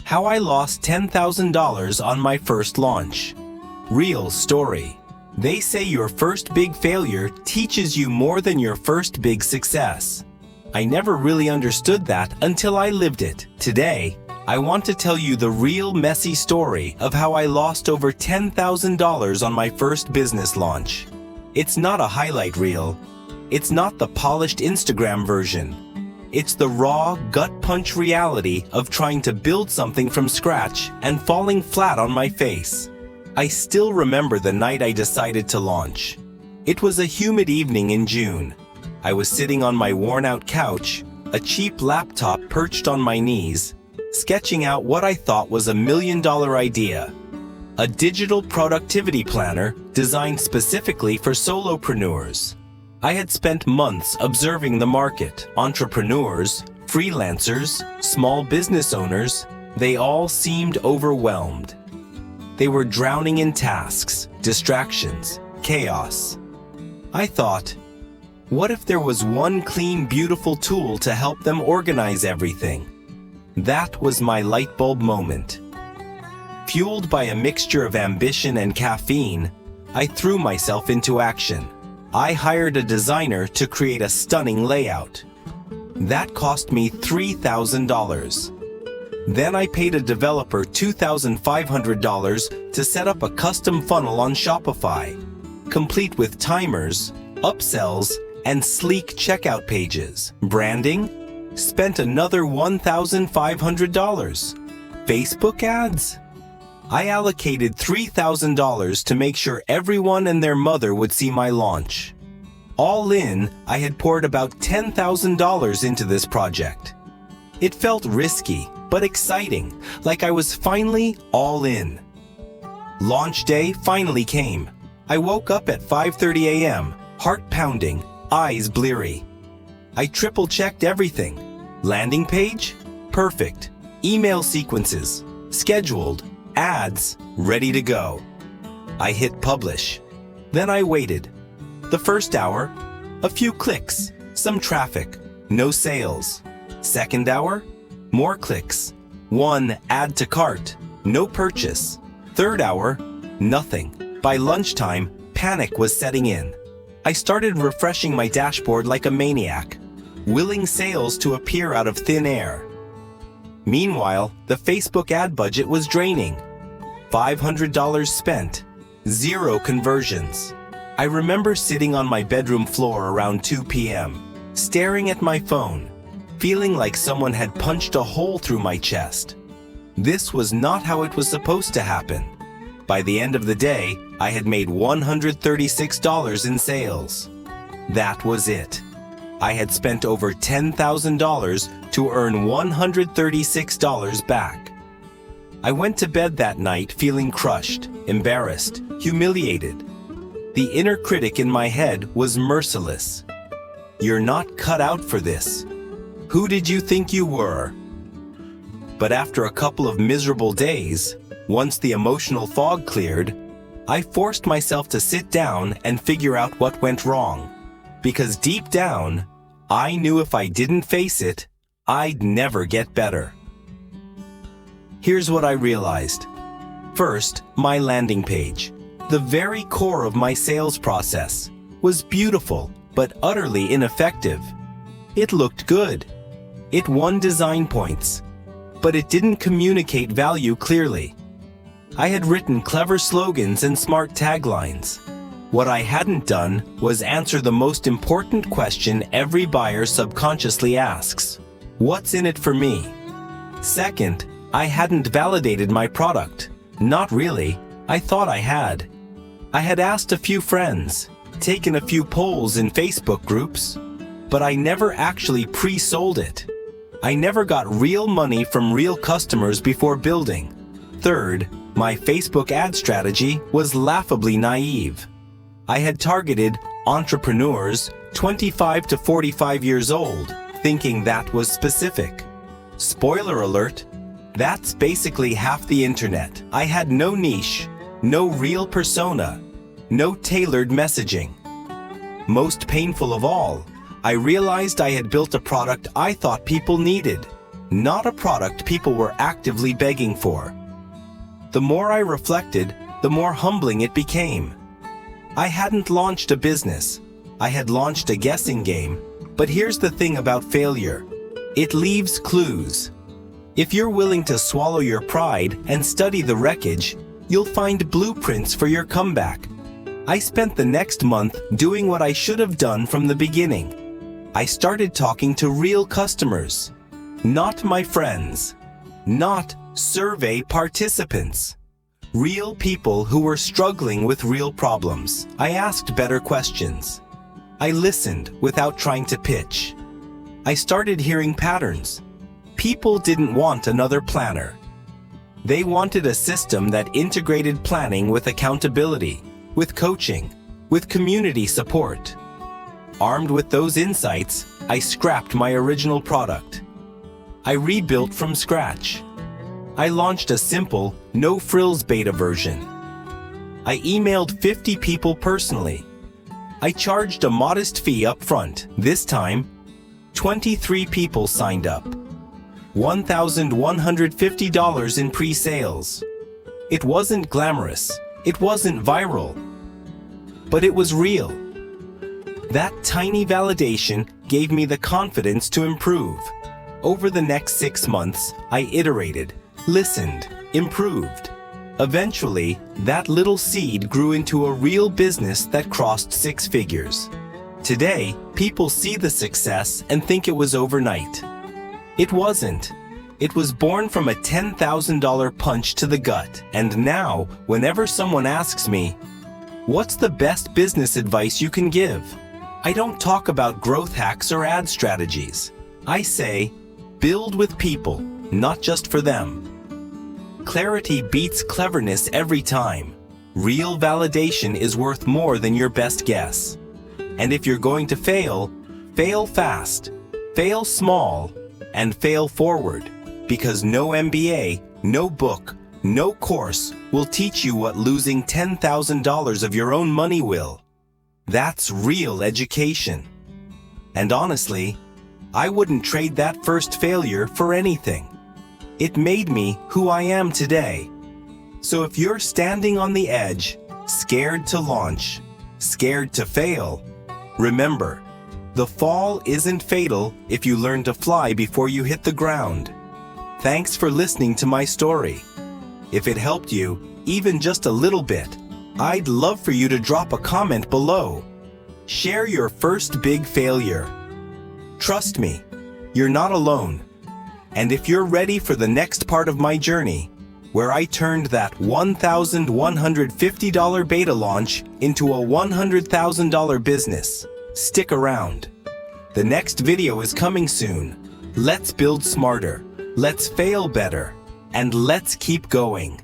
How I lost $10,000 on my first launch. Real story. They say your first big failure teaches you more than your first big success. I never really understood that until I lived it. Today, I want to tell you the real messy story of how I lost over $10,000 on my first business launch. It's not a highlight reel. It's not the polished Instagram version. It's the raw, gut-punch reality of trying to build something from scratch and falling flat on my face. I still remember the night I decided to launch. It was a humid evening in June. I was sitting on my worn-out couch, a cheap laptop perched on my knees, sketching out what I thought was $1 million idea. A digital productivity planner designed specifically for solopreneurs. I had spent months observing the market. Entrepreneurs, freelancers, small business owners, they all seemed overwhelmed. They were drowning in tasks, distractions, chaos. I thought, what if there was one clean, beautiful tool to help them organize everything? That was my light bulb moment. Fueled by a mixture of ambition and caffeine, I threw myself into action. I hired a designer to create a stunning layout. That cost me $3,000. Then I paid a developer $2,500 to set up a custom funnel on Shopify, complete with timers, upsells, and sleek checkout pages. Branding? Spent another $1,500. Facebook ads? I allocated $3,000 to make sure everyone and their mother would see my launch. All in, I had poured about $10,000 into this project. It felt risky, but exciting, like I was finally all in. Launch day finally came. I woke up at 5:30 a.m., heart pounding, eyes bleary. I triple-checked everything. Landing page? Perfect. Email sequences? Scheduled. Ads? Ready to go. I hit publish. Then I waited. The first hour, a few clicks, some traffic, no sales. Second hour, more clicks. One add to cart, no purchase. Third hour, nothing. By lunchtime, panic was setting in. I started refreshing my dashboard like a maniac, willing sales to appear out of thin air. Meanwhile, the Facebook ad budget was draining. $500 spent, 0 conversions. I remember sitting on my bedroom floor around 2 p.m., staring at my phone, feeling like someone had punched a hole through my chest. This was not how it was supposed to happen. By the end of the day, I had made $136 in sales. That was it. I had spent over $10,000 to earn $136 back. I went to bed that night feeling crushed, embarrassed, humiliated. The inner critic in my head was merciless. You're not cut out for this. Who did you think you were? But after a couple of miserable days, once the emotional fog cleared, I forced myself to sit down and figure out what went wrong. Because deep down, I knew if I didn't face it, I'd never get better. Here's what I realized. First, my landing page, the very core of my sales process, was beautiful but utterly ineffective. It looked good. It won design points, but it didn't communicate value clearly. I had written clever slogans and smart taglines. What I hadn't done was answer the most important question every buyer subconsciously asks: what's in it for me? Second, I hadn't validated my product. Not really. I thought I had. I had asked a few friends, taken a few polls in Facebook groups, but I never actually pre-sold it. I never got real money from real customers before building. Third, my Facebook ad strategy was laughably naive. I had targeted entrepreneurs 25 to 45 years old, thinking that was specific. Spoiler alert, that's basically half the internet. I had no niche, no real persona, no tailored messaging. Most painful of all, I realized I had built a product I thought people needed, not a product people were actively begging for. The more I reflected, the more humbling it became. I hadn't launched a business. I had launched a guessing game. But here's the thing about failure. It leaves clues. If you're willing to swallow your pride and study the wreckage, you'll find blueprints for your comeback. I spent the next month doing what I should have done from the beginning. I started talking to real customers, not my friends, not survey participants. Real people who were struggling with real problems. I asked better questions. I listened without trying to pitch. I started hearing patterns. People didn't want another planner. They wanted a system that integrated planning with accountability, with coaching, with community support. Armed with those insights, I scrapped my original product. I rebuilt from scratch. I launched a simple, no-frills beta version. I emailed 50 people personally. I charged a modest fee up front. This time, 23 people signed up. $1,150 in pre-sales. It wasn't glamorous. It wasn't viral. But it was real. That tiny validation gave me the confidence to improve. Over the next 6 months, I iterated, listened, improved. Eventually, that little seed grew into a real business that crossed 6 figures. Today, people see the success and think it was overnight. It wasn't. It was born from a $10,000 punch to the gut. And now, whenever someone asks me, "What's the best business advice you can give?" I don't talk about growth hacks or ad strategies. I say, build with people, not just for them. Clarity beats cleverness every time. Real validation is worth more than your best guess. And if you're going to fail, fail fast, fail small, and fail forward. Because no MBA, no book, no course will teach you what losing $10,000 of your own money will. That's real education. And honestly, I wouldn't trade that first failure for anything. It made me who I am today. So if you're standing on the edge, scared to launch, scared to fail, remember, the fall isn't fatal if you learn to fly before you hit the ground. Thanks for listening to my story. If it helped you, even just a little bit, I'd love for you to drop a comment below. Share your first big failure. Trust me, you're not alone. And if you're ready for the next part of my journey, where I turned that $1,150 beta launch into a $100,000 business, stick around. The next video is coming soon. Let's build smarter, let's fail better, and let's keep going.